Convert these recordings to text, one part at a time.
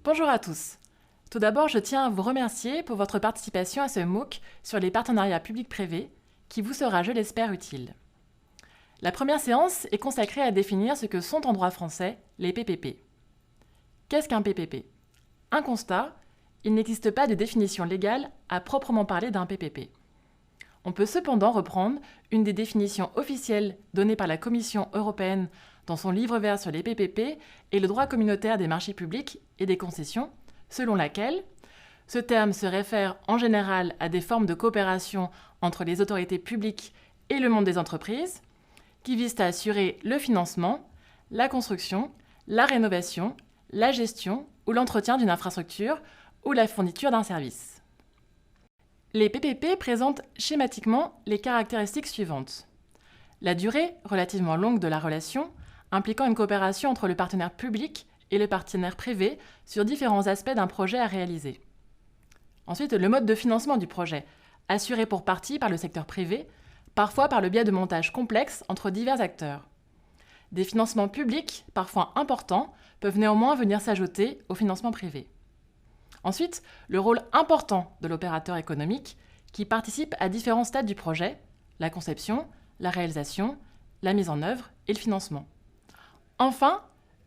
Bonjour à tous. Tout d'abord, je tiens à vous remercier pour votre participation à ce MOOC sur les partenariats publics-privés qui vous sera, je l'espère, utile. La première séance est consacrée à définir ce que sont en droit français les PPP. Qu'est-ce qu'un PPP? Un constat, il n'existe pas de définition légale à proprement parler d'un PPP. On peut cependant reprendre une des définitions officielles données par la Commission européenne dans son livre vert sur les PPP et le droit communautaire des marchés publics et des concessions, selon laquelle ce terme se réfère en général à des formes de coopération entre les autorités publiques et le monde des entreprises qui visent à assurer le financement, la construction, la rénovation, la gestion ou l'entretien d'une infrastructure ou la fourniture d'un service. Les PPP présentent schématiquement les caractéristiques suivantes. La durée relativement longue de la relation, impliquant une coopération entre le partenaire public et le partenaire privé sur différents aspects d'un projet à réaliser. Ensuite, le mode de financement du projet, assuré pour partie par le secteur privé, parfois par le biais de montages complexes entre divers acteurs. Des financements publics, parfois importants, peuvent néanmoins venir s'ajouter aux financements privés. Ensuite, le rôle important de l'opérateur économique qui participe à différents stades du projet, la conception, la réalisation, la mise en œuvre et le financement. Enfin,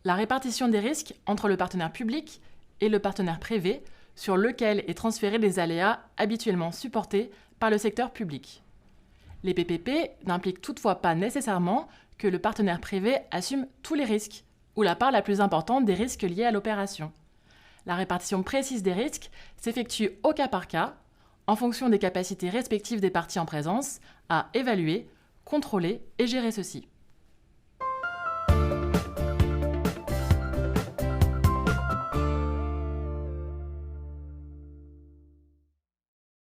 la répartition des risques entre le partenaire public et le partenaire privé sur lequel est transféré les aléas habituellement supportés par le secteur public. Les PPP n'impliquent toutefois pas nécessairement que le partenaire privé assume tous les risques ou la part la plus importante des risques liés à l'opération. La répartition précise des risques s'effectue au cas par cas, en fonction des capacités respectives des parties en présence, à évaluer, contrôler et gérer ceux-ci.